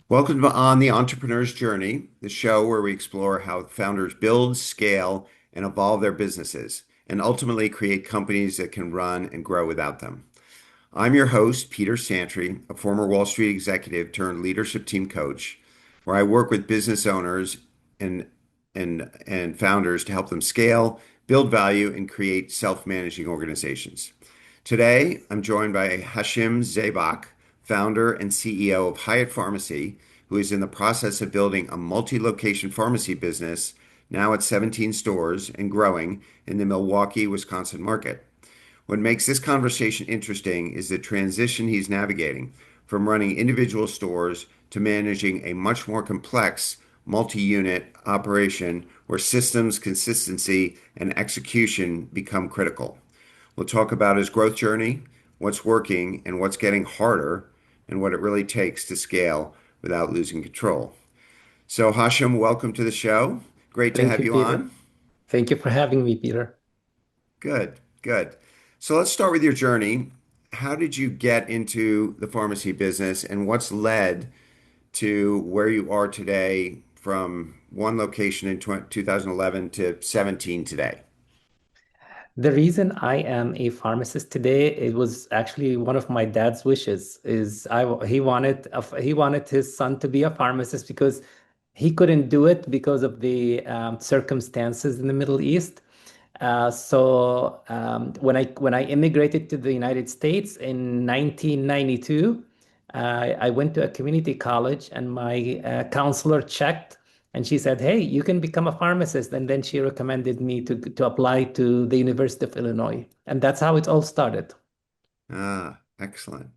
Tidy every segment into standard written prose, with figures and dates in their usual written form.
Welcome to On the Entrepreneur's Journey, the show where we explore how founders build, scale, and evolve their businesses, and ultimately create companies that can run and grow without them. I'm your host, Peter Santry, a former Wall Street executive turned leadership team coach, where I work with business owners and and founders to help them scale, build value, and create self-managing organizations. Today, I'm joined by Hashim Zaibak, founder and CEO of Hyatt Pharmacy, who is in the process of building a multi-location pharmacy business, now at 17 stores and growing in the Milwaukee, Wisconsin market. What makes this conversation interesting is the transition he's navigating from running individual stores to managing a much more complex multi-unit operation where systems, consistency, and execution become critical. We'll talk about his growth journey, what's working, and what's getting harder, and what it really takes to scale without losing control. So, Hashim, welcome to the show. Great to Thank have you, you Peter. on. Thank you for having me, Peter. Good, good. So let's start with your journey. How did you get into the pharmacy business and what's led to where you are today from one location in 2011 to 17 today? The reason I am a pharmacist today, it was actually one of my dad's wishes. He wanted his son to be a pharmacist because he couldn't do it because of the circumstances in the Middle East. When I immigrated to the United States in 1992, I went to a community college, and my counselor checked, and she said, "Hey, you can become a pharmacist." And then she recommended me to apply to the University of Illinois, and that's how it all started. Ah, excellent.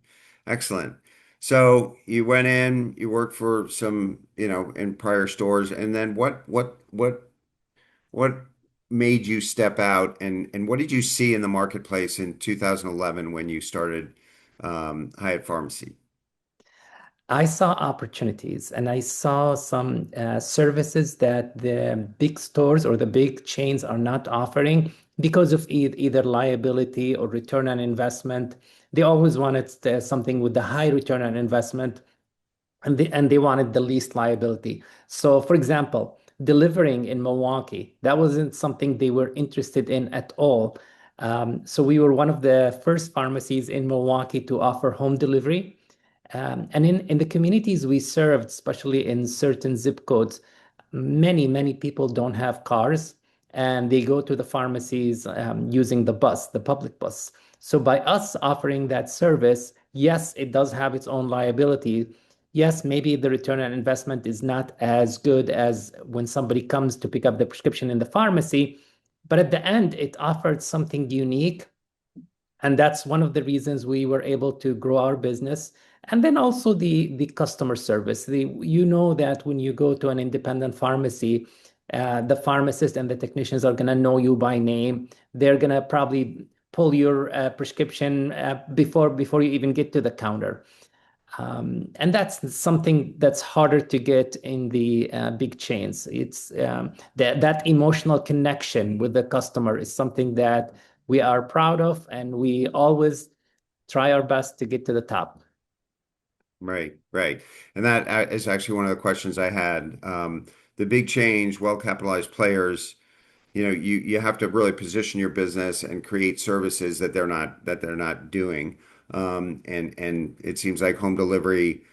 Excellent. So you went in, you worked for some, in prior stores, and then what made you step out and what did you see in the marketplace in 2011 when you started Hyatt Pharmacy? I saw opportunities, and I saw some services that the big stores or the big chains are not offering because of either liability or return on investment. They always wanted something with the high return on investment, and they wanted the least liability. So, for example, delivering in Milwaukee, that wasn't something they were interested in at all. So we were one of the first pharmacies in Milwaukee to offer home delivery. And in the communities we served, especially in certain zip codes, many people don't have cars, and they go to the pharmacies using the bus, the public bus. So by us offering that service, yes, it does have its own liability. Yes, maybe the return on investment is not as good as when somebody comes to pick up the prescription in the pharmacy, but at the end, it offered something unique, and that's one of the reasons we were able to grow our business. And then also the customer service. You know that when you go to an independent pharmacy, the pharmacist and the technicians are going to know you by name. They're going to probably pull your prescription before you even get to the counter. And that's something that's harder to get in the big chains. It's that emotional connection with the customer is something that we are proud of, and we always try our best to get to the top. Right, right. And that is actually one of the questions I had. The big change, well-capitalized players, you have to really position your business and create services that they're not doing. And it seems like home delivery,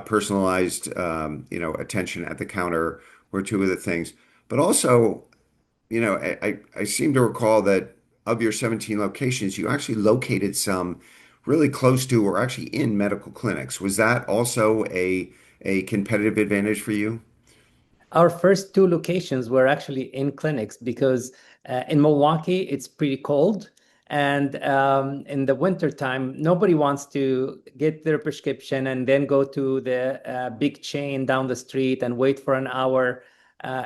personalized, attention at the counter were two of the things. But also, I seem to recall that of your 17 locations, you actually located some really close to or actually in medical clinics. Was that also a competitive advantage for you? Our first two locations were actually in clinics because in Milwaukee, it's pretty cold. And in the wintertime, nobody wants to get their prescription and then go to the big chain down the street and wait for an hour.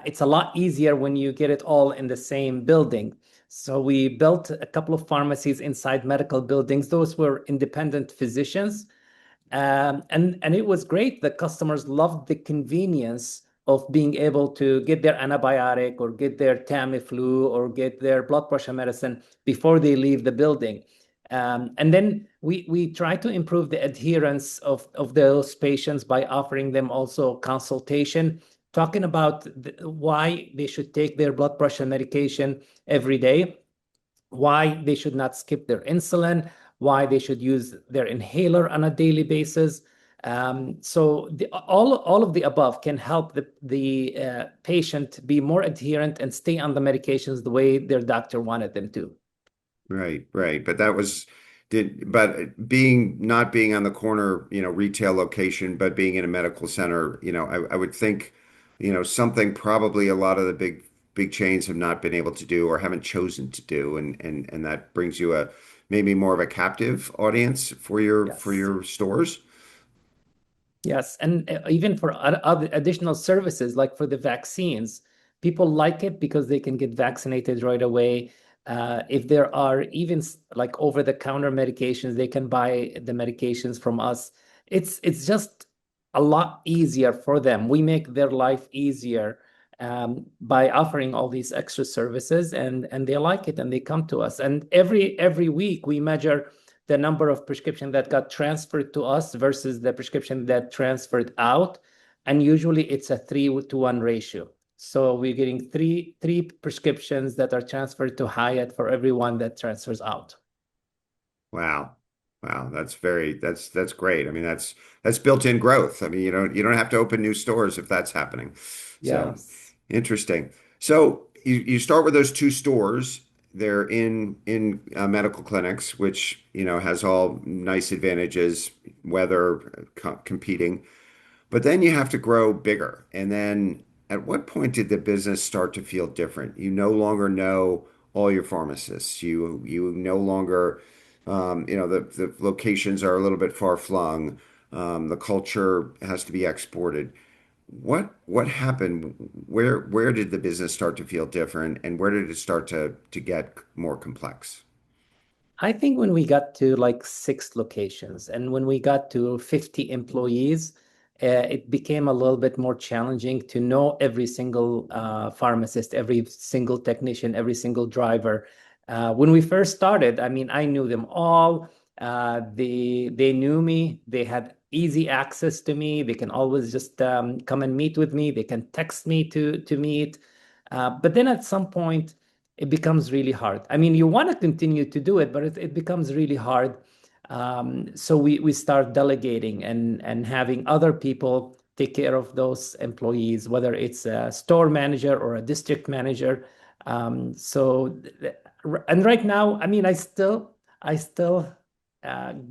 It's a lot easier when you get it all in the same building. So we built a couple of pharmacies inside medical buildings. Those were independent physicians. And it was great. The customers loved the convenience of being able to get their antibiotic or get their Tamiflu or get their blood pressure medicine before they leave the building. And then we try to improve the adherence of those patients by offering them also consultation, talking about why they should take their blood pressure medication every day, why they should not skip their insulin, why they should use their inhaler on a daily basis. So all of the above can help the patient be more adherent and stay on the medications the way their doctor wanted them to. Right, right. But that was but being not being on the corner, retail location, but being in a medical center, I would think, something probably a lot of the big chains have not been able to do or haven't chosen to do. And that brings you a maybe more of a captive audience for your Yes. stores. Yes, and even for other additional services, like for the vaccines, people like it because they can get vaccinated right away. If there are even like over-the-counter medications, they can buy the medications from us. It's just a lot easier for them. We make their life easier by offering all these extra services, and they like it, and they come to us. And every week we measure the number of prescription that got transferred to us versus the prescription that transferred out. And usually it's a 3-to-1 ratio. So we're getting three prescriptions that are transferred to Hyatt for every one that transfers out. Wow. Wow, that's great. I mean, that's built-in growth. I mean, you don't have to open new stores if that's happening. So Yes. interesting. So you start with those two stores. They're in medical clinics, which has all nice advantages, weather competing. But then you have to grow bigger. And then at what point did the business start to feel different? You no longer know all your pharmacists. You no longer, the locations are a little bit far flung. The culture has to be exported. What happened? Where did the business start to feel different, and where did it start to get more complex? I think when we got to like 6 locations and when we got to 50 employees, it became a little bit more challenging to know every single pharmacist, every single technician, every single driver. When we first started, I mean, I knew them all. They knew me. They had easy access to me. They can always just come and meet with me. They can text me to meet. But then at some point, it becomes really hard. I mean, you want to continue to do it, but it becomes really hard. So we start delegating and having other people take care of those employees, whether it's a store manager or a district manager. And right now, I mean, I still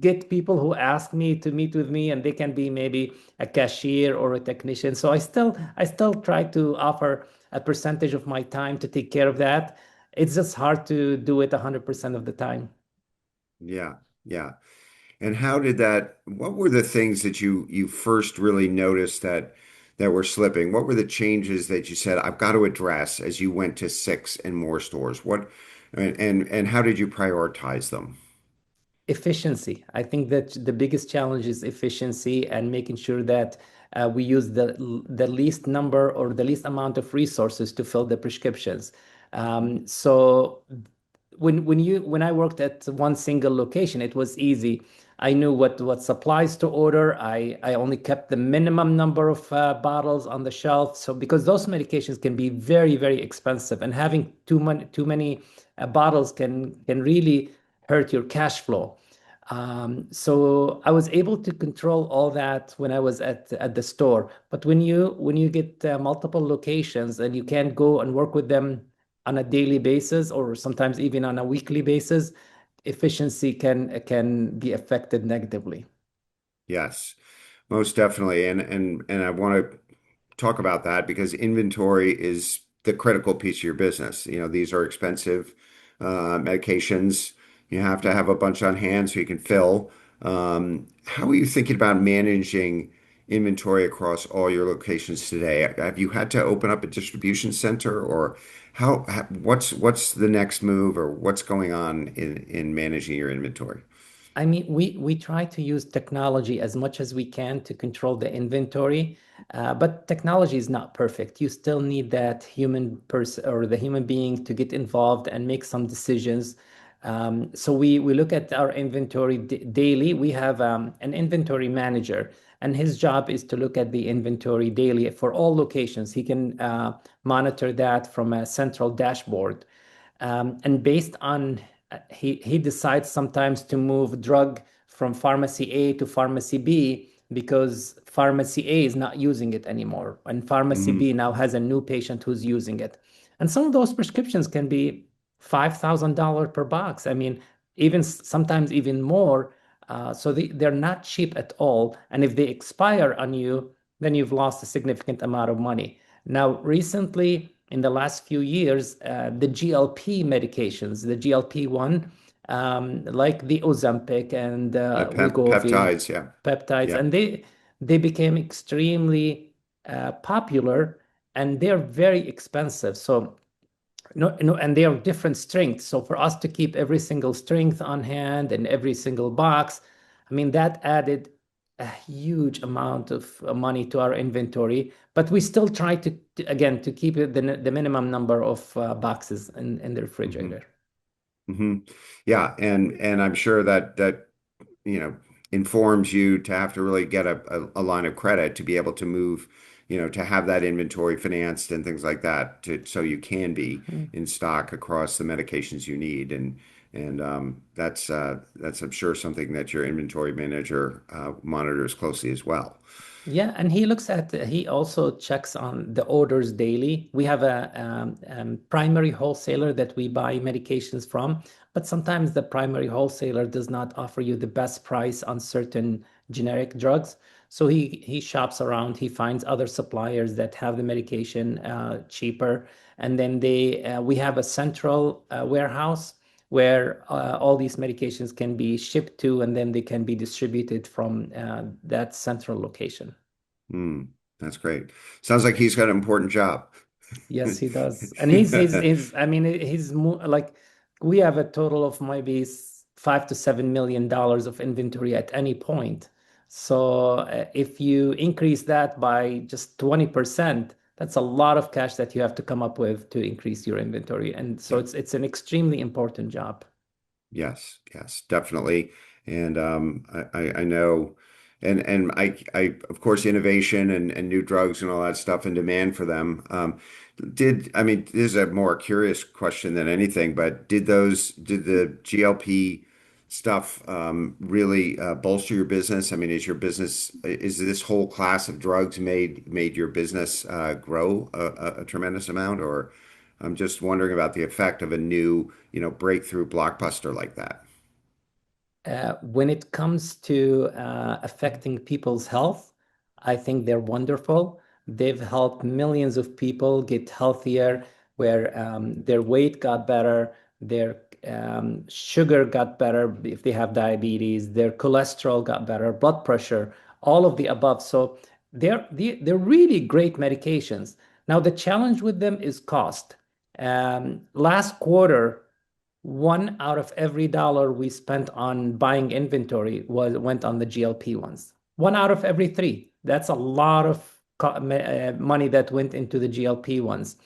get people who ask me to meet with me, and they can be maybe a cashier or a technician. So I still try to offer a percentage of my time to take care of that. It's just hard to do it 100% of the time. Yeah, yeah. And how did what were the things that you first really noticed that were slipping? What were the changes that you said, I've got to address as you went to six and more stores? And how did you prioritize them? Efficiency. I think that the biggest challenge is efficiency and making sure that we use the least number or the least amount of resources to fill the prescriptions. So when I worked at one single location, it was easy. I knew what supplies to order. I only kept the minimum number of bottles on the shelf. So because those medications can be very, very expensive, and having too many bottles can really hurt your cash flow. So I was able to control all that when I was at the store. But when you get multiple locations and you can't go and work with them on a daily basis or sometimes even on a weekly basis, efficiency can be affected negatively. Yes, most definitely. And I want to talk about that because inventory is the critical piece of your business. These are expensive medications. You have to have a bunch on hand so you can fill. How are you thinking about managing inventory across all your locations today? Have you had to open up a distribution center, or what's the next move, or what's going on in managing your inventory? I mean, we try to use technology as much as we can to control the inventory, but technology is not perfect. You still need that human person or the human being to get involved and make some decisions. So we look at our inventory daily. We have an inventory manager, and his job is to look at the inventory daily for all locations. He can monitor that from a central dashboard. And based on he decides sometimes to move drug from pharmacy A to pharmacy B because pharmacy A is not using it anymore, and pharmacy B Hmm. now has a new patient who's using it. And some of those prescriptions can be $5,000 per box. I mean, even sometimes even more. So they're not cheap at all. And if they expire on you, then you've lost a significant amount of money. Now, recently, in the last few years, the GLP medications, the GLP-1, like the Ozempic and The Wegovy, peptides, yeah. peptides, Yeah. and they became extremely popular, and they're very expensive. So no, no, and they are different strengths. So for us to keep every single strength on hand and every single box, I mean, that added a huge amount of money to our inventory. But we still try again, to keep it the minimum number of boxes in the Hmm. refrigerator. Hmm. Yeah, and I'm sure that you know informs you to have to really get a line of credit to be able to move, to have that inventory financed and things like that, so you can be Mhm. in stock across the medications you need, and that's I'm sure something that your inventory manager monitors closely as well. Yeah, and he also checks on the orders daily. We have a primary wholesaler that we buy medications from, but sometimes the primary wholesaler does not offer you the best price on certain generic drugs. So he shops around, he finds other suppliers that have the medication cheaper, and then we have a central warehouse where all these medications can be shipped to, and then they can be distributed from that central location. Hmm, that's great. Sounds like he's got an important job. Yes, he does. And he's I mean, he's more like we have a total of maybe 5 to 7 million dollars of inventory at any point. So if you increase that by just 20%, that's a lot of cash that you have to come up with to increase your inventory. And so Yeah. it's an extremely important job. Yes, yes, definitely. And I know, and I of course innovation and new drugs and all that stuff and demand for them. I mean, this is a more curious question than anything, but did the GLP stuff really bolster your business? I mean, is this whole class of drugs made your business grow a tremendous amount, or I'm just wondering about the effect of a new, breakthrough blockbuster like that. When it comes to affecting people's health, I think they're wonderful. They've helped millions of people get healthier, where their weight got better, their sugar got better if they have diabetes, their cholesterol got better, blood pressure, all of the above. So they're really great medications. Now, the challenge with them is cost. Last quarter, one out of every dollar we spent on buying inventory went on the GLP ones. One out of every three. That's a lot of money that went into the GLP ones.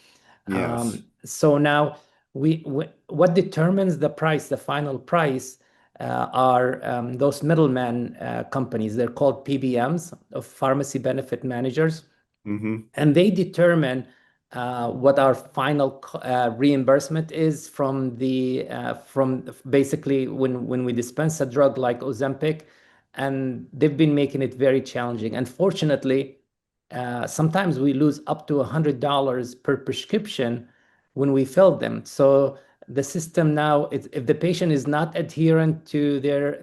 Yes. So now what determines the price, the final price, are those middleman companies. They're called PBMs, of pharmacy benefit managers, Hmm. and they determine what our final reimbursement is from basically when we dispense a drug like Ozempic, and they've been making it very challenging. Unfortunately, sometimes we lose up to $100 per prescription when we fill them. So the system now, if the patient is not adherent to their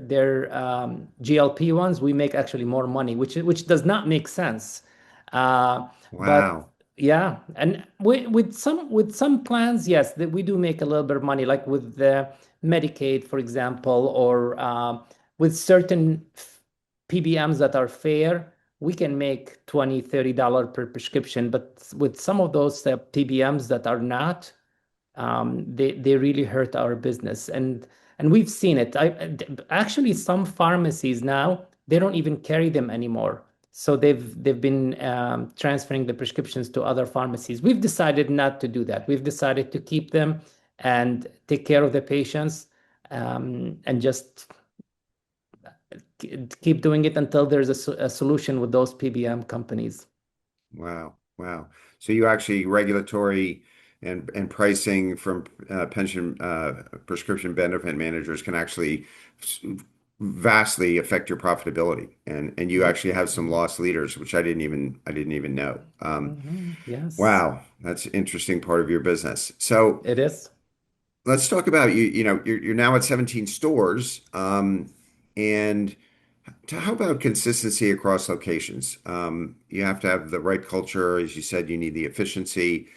GLP ones, we make actually more money, which does not make sense. But Wow. yeah, and with some plans, yes, that we do make a little bit of money, like with the Medicaid, for example, or with certain PBMs that are fair, we can make $20, $30 per prescription. But with some of those PBMs that are not, they really hurt our business, and we've seen it. Actually, some pharmacies now, they don't even carry them anymore, so they've been transferring the prescriptions to other pharmacies. We've decided not to do that. We've decided to keep them and take care of the patients, and just keep doing it until there's a solution with those PBM companies. Wow. Wow. So you actually regulatory and pricing from pension prescription benefit managers can actually s- vastly affect your profitability. And you Yep. actually have some lost leaders, which I didn't even know. Yes, Wow, that's an interesting part of your business. So it is. let's talk about you. You're now at 17 stores, and how about consistency across locations? You have to have the right culture, as you said. You need the efficiency.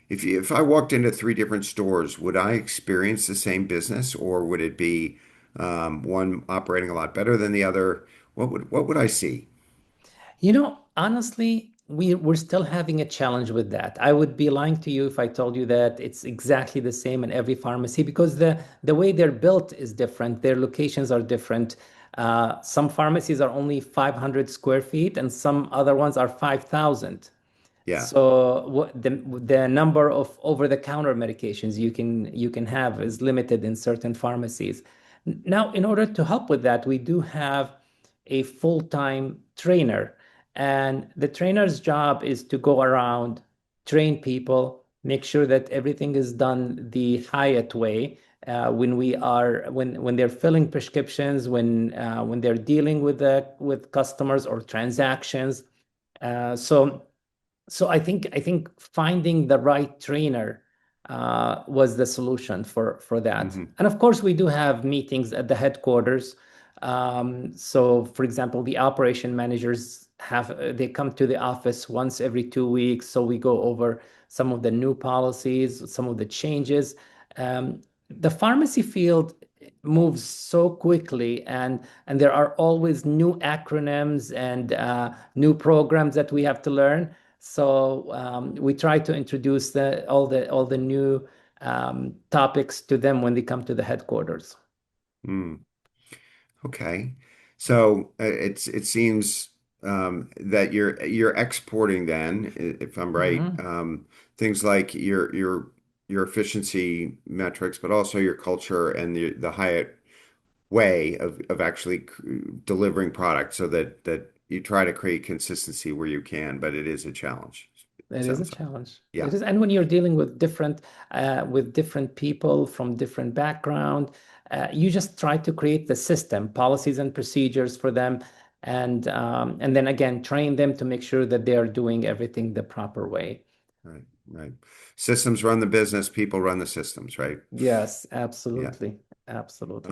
If I walked into three different stores, would I experience the same business, or would it be one operating a lot better than the other? What would I see? Honestly, we're still having a challenge with that. I would be lying to you if I told you that it's exactly the same in every pharmacy because the way they're built is different. Their locations are different. Some pharmacies are only 500 square feet, and some other ones are 5,000. Yeah. So the number of over-the-counter medications you can have is limited in certain pharmacies. Now, in order to help with that, we do have a full-time trainer, and the trainer's job is to go around, train people, make sure that everything is done the Hyatt way. When they're filling prescriptions, when they're dealing with customers or transactions. So I think finding the right trainer was the solution for that. Hmm. And of course, we do have meetings at the headquarters. So, for example, the operation managers they come to the office once every 2 weeks. So we go over some of the new policies, some of the changes. The pharmacy field moves so quickly, and there are always new acronyms and new programs that we have to learn. So we try to introduce all the new topics to them when they come to the headquarters. Mm. Okay. So it seems that you're exporting then, if I'm right, Mhm. things like your efficiency metrics, but also your culture and the Hyatt way of actually delivering product so that you try to create consistency where you can, but it is a challenge. It It is a sounds like. challenge. Yeah. It is, and when you're dealing with different people from different background, you just try to create the system, policies and procedures for them, and then again train them to make sure that they are doing everything the proper way. Right. Right. Systems run the business, people run the systems, right? Yes, Yeah. absolutely, absolutely.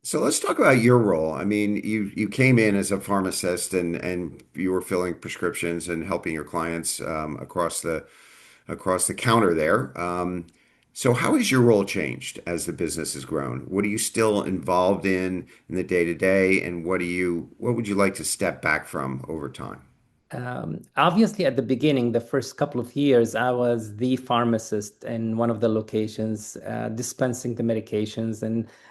So let's talk about your role. I mean, you came in as a pharmacist and you were filling prescriptions and helping your clients across the counter there. So how has your role changed as the business has grown? What are you still involved in the day to day, and what would you like to step back from over time? Obviously, at the beginning, the first couple of years, I was the pharmacist in one of the locations, dispensing the medications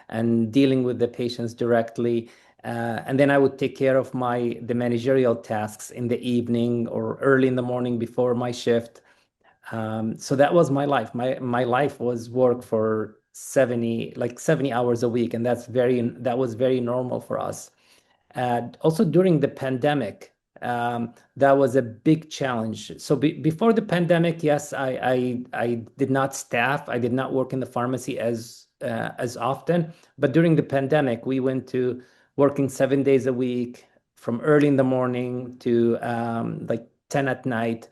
and dealing with the patients directly. And then I would take care of the managerial tasks in the evening or early in the morning before my shift. So that was my life. My life was work for 70 hours a week, and that was very normal for us. Also during the pandemic, that was a big challenge. So before the pandemic, yes, I did not staff. I did not work in the pharmacy as often. But during the pandemic, we went to working 7 days a week, from early in the morning to like 10 at night.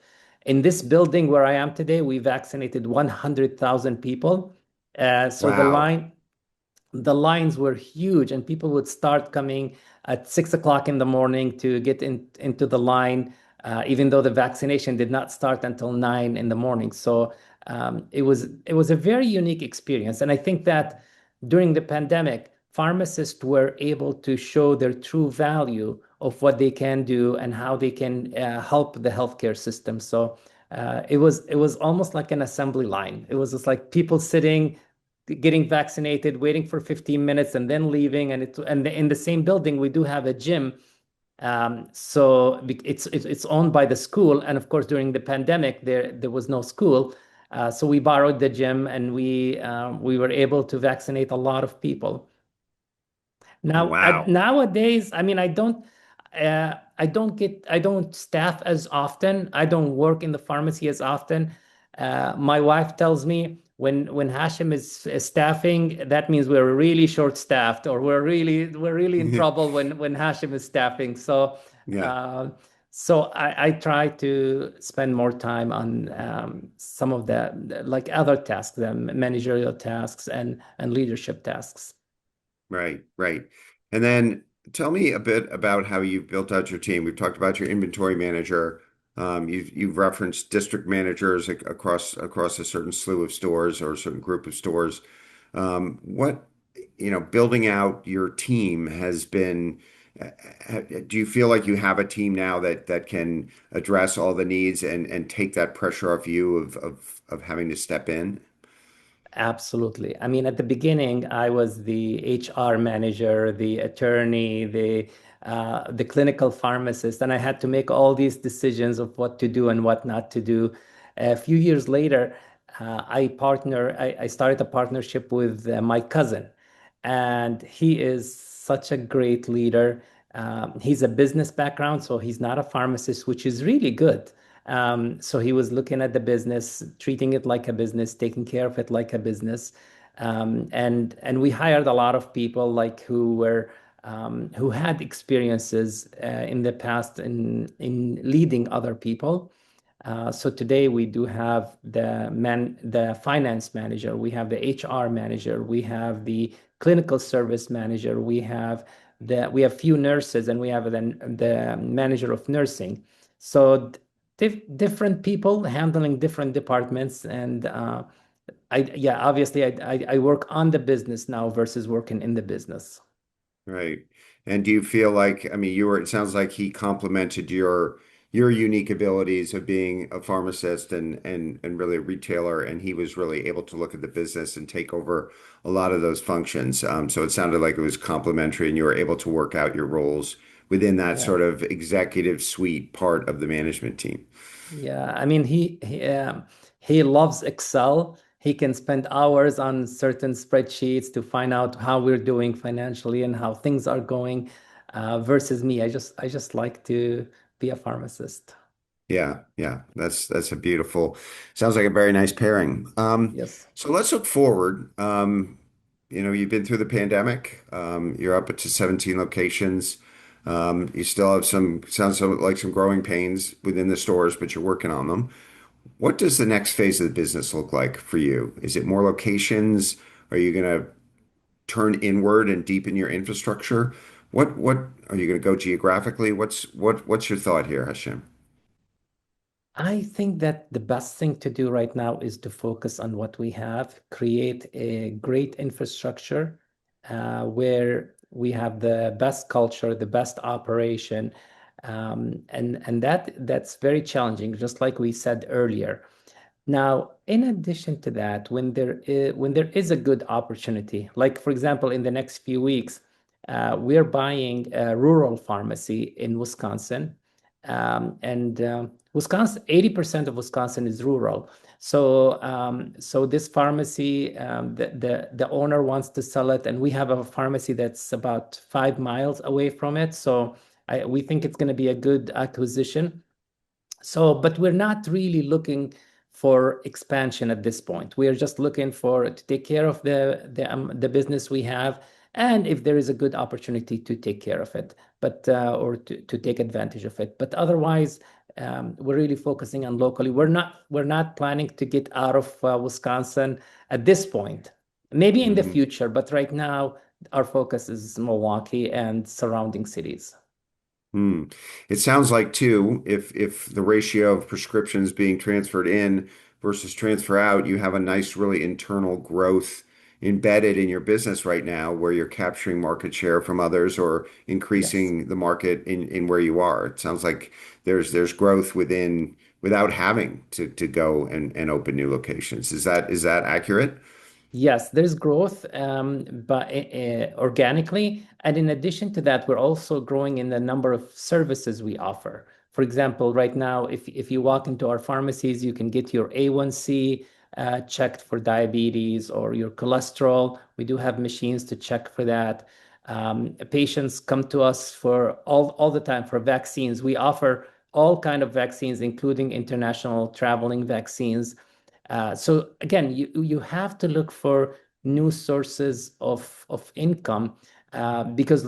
In this building where I am today, we vaccinated 100,000 people. So the Wow. line the lines were huge, and people would start coming at 6 o'clock in the morning to get into the line, even though the vaccination did not start until 9 in the morning. So it was a very unique experience, and I think that during the pandemic, pharmacists were able to show their true value of what they can do and how they can help the healthcare system. So it was almost like an assembly line. It was just like people sitting, getting vaccinated, waiting for 15 minutes, and then leaving. And in the same building, we do have a gym. So it's owned by the school, and of course, during the pandemic, there was no school, so we borrowed the gym, and we were able to vaccinate a lot of people. Now, Wow. nowadays, I mean, I don't staff as often. I don't work in the pharmacy as often. My wife tells me when Hashim is staffing, that means we're really short-staffed, or we're really in trouble when Hashim is staffing. Yeah. Uh, I try to spend more time on some of like other tasks, the managerial tasks and leadership tasks. Right, right. And then tell me a bit about how you've built out your team. We've talked about your inventory manager. You've referenced district managers across a certain slew of stores or a certain group of stores. What, building out your team has been, do you feel like you have a team now that can address all the needs and take that pressure off you of having to step in? Absolutely. I mean, at the beginning, I was the HR manager, the attorney, the clinical pharmacist, and I had to make all these decisions of what to do and what not to do. A few years later, I started a partnership with my cousin, and he is such a great leader. He's a business background, so he's not a pharmacist, which is really good. So he was looking at the business, treating it like a business, taking care of it like a business. And we hired a lot of people like who had experiences in the past in leading other people. So today we do have the finance manager, we have the HR manager, we have the clinical service manager, we have few nurses, and we have the manager of nursing. So different people handling different departments, and yeah, obviously I work on the business now versus working in the business. Right. And do you feel like, I mean, it sounds like he complemented your unique abilities of being a pharmacist and really a retailer, and he was really able to look at the business and take over a lot of those functions. So it sounded like it was complementary and you were able to work out your roles within that Yeah. sort of executive suite part of the management team. Yeah, I mean he loves Excel. He can spend hours on certain spreadsheets to find out how we're doing financially and how things are going, versus me. I just like to be a pharmacist. Yeah, yeah, that's a beautiful, sounds like a very nice pairing. Yes. So let's look forward. You've been through the pandemic. You're up to 17 locations. You still have like some growing pains within the stores, but you're working on them. What does the next phase of the business look like for you? Is it more locations? Are you going to turn inward and deepen your infrastructure? What are you going to go geographically? What's your thought here, Hashim? I think that the best thing to do right now is to focus on what we have, create a great infrastructure where we have the best culture, the best operation, and that's very challenging, just like we said earlier. Now, in addition to that, when there is a good opportunity, like for example, in the next few weeks, we're buying a rural pharmacy in Wisconsin, and Wisconsin, 80% of Wisconsin is rural. So this pharmacy, the owner wants to sell it, and we have a pharmacy that's about 5 miles away from it. So we think it's going to be a good acquisition. So, but we're not really looking for expansion at this point. We are just looking for to take care of the business we have, and if there is a good opportunity to take care of it, but or to take advantage of it. But otherwise, we're really focusing on locally. We're not planning to get out of Wisconsin at this point. Maybe in the Mhm. future, but right now our focus is Milwaukee and surrounding cities. Hmm. It sounds like too, if the ratio of prescriptions being transferred in versus transfer out, you have a nice, really internal growth embedded in your business right now, where you're capturing market share from others or Yes. increasing the market in where you are. It sounds like there's growth without having to go and open new locations. Is that accurate? Yes, there's growth, but organically. And in addition to that, we're also growing in the number of services we offer. For example, right now, if you walk into our pharmacies, you can get your A1C checked for diabetes or your cholesterol. We do have machines to check for that. Patients come to us for all the time for vaccines. We offer all kind of vaccines, including international traveling vaccines. So again, you have to look for new sources of income because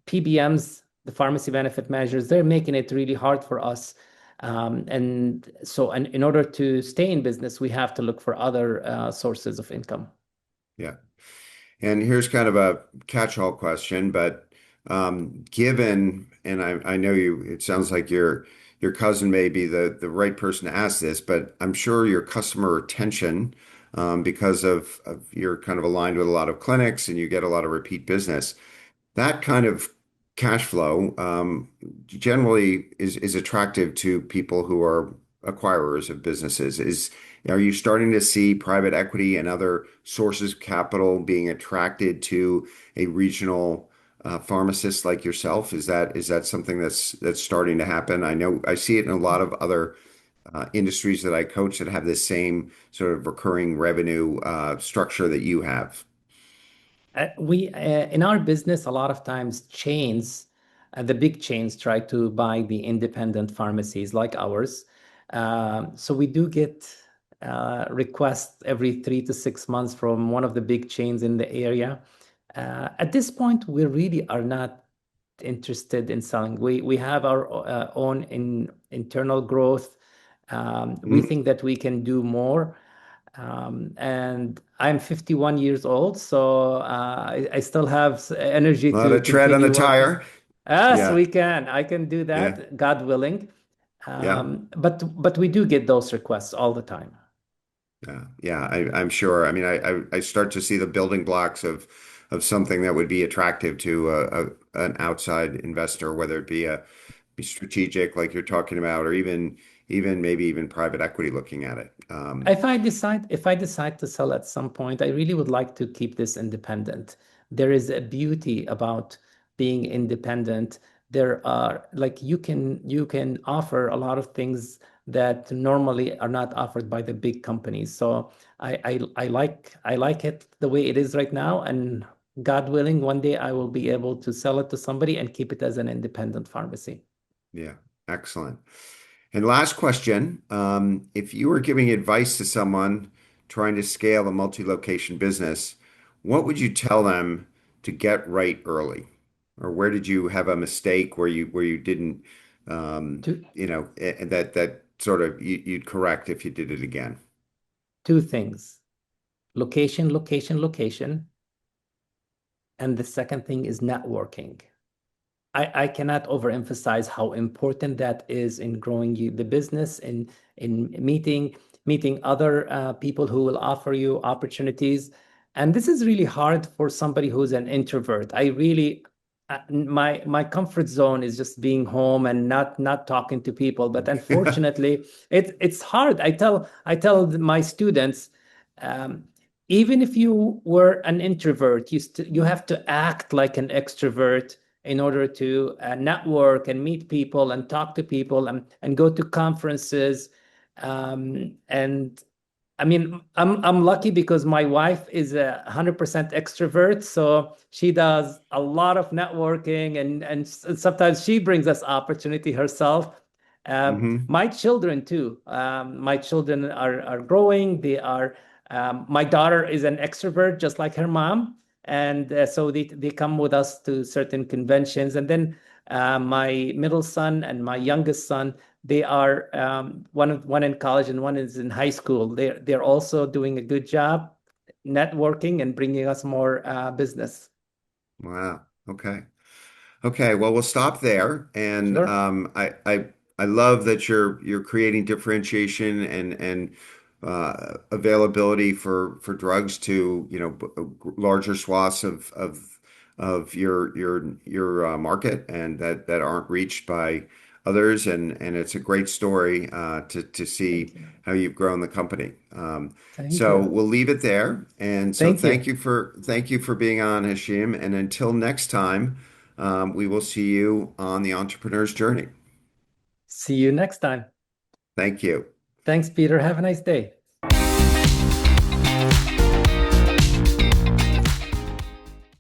PBMs, the pharmacy benefit managers, they're making it really hard for us. And in order to stay in business, we have to look for other sources of income. Yeah. And here's kind of a catch-all question, but given, and I know you, it sounds like your cousin may be the right person to ask this, but I'm sure your customer retention, because of you're kind of aligned with a lot of clinics and you get a lot of repeat business. That kind of cash flow generally is attractive to people who are acquirers of businesses. Are you starting to see private equity and other sources of capital being attracted to a regional pharmacist like yourself? Is that something that's starting to happen? I know I see it in a lot of other industries that I coach that have this same sort of recurring revenue structure that you have. We in our business, a lot of times chains, the big chains try to buy the independent pharmacies like ours. So we do get requests every 3 to 6 months from one of the big chains in the area. At this point, we really are not interested in selling. We have our own internal growth. We Mhm. think that we can do more. And I'm 51 years old, so I still have energy A lot to of tread on the continue working. tire. Yes, Yeah, we can. I can do yeah, that, God willing. yeah. But we do get those requests all the time. Yeah, yeah, I'm sure. I mean, I start to see the building blocks of something that would be attractive to an outside investor, whether it be strategic, like you're talking about, or even maybe even private equity looking at it. If I decide to sell at some point, I really would like to keep this independent. There is a beauty about being independent. There are like you can offer a lot of things that normally are not offered by the big companies. So I like it the way it is right now, and God willing, one day I will be able to sell it to somebody and keep it as an independent pharmacy. Yeah, excellent. And last question, if you were giving advice to someone trying to scale a multi-location business, what would you tell them to get right early? Or where did you have a mistake where you didn't, Two that sort of you'd correct if you did it again? two things: location, location, location. And the second thing is networking. I cannot overemphasize how important that is in growing the business and in meeting other people who will offer you opportunities. And this is really hard for somebody who's an introvert. I really my comfort zone is just being home and not talking to people. But unfortunately, it's hard. I tell my students, um, even if you were an introvert, you have to act like an extrovert in order to network and meet people and talk to people and go to conferences. And I mean, I'm lucky because my wife is 100% extrovert, so she does a lot of networking, and sometimes she brings us opportunity herself. Hmm. My children too. My children are growing. They are. My daughter is an extrovert, just like her mom, and so they come with us to certain conventions. And then my middle son and my youngest son, they are one in college and one is in high school. They're also doing a good job networking and bringing us more business. Wow. Okay. Okay, well, we'll stop there. And Sure. I love that you're creating differentiation and availability for drugs to, larger swaths of your market and that aren't reached by others. And it's a great story to see Thank you. how you've grown the company. Thank So you. we'll leave it there. And so Thank you. thank you for being on, Hashim. And until next time. We will see you on the entrepreneur's journey. See you next time. Thank you. Thanks, Peter. Have a nice day.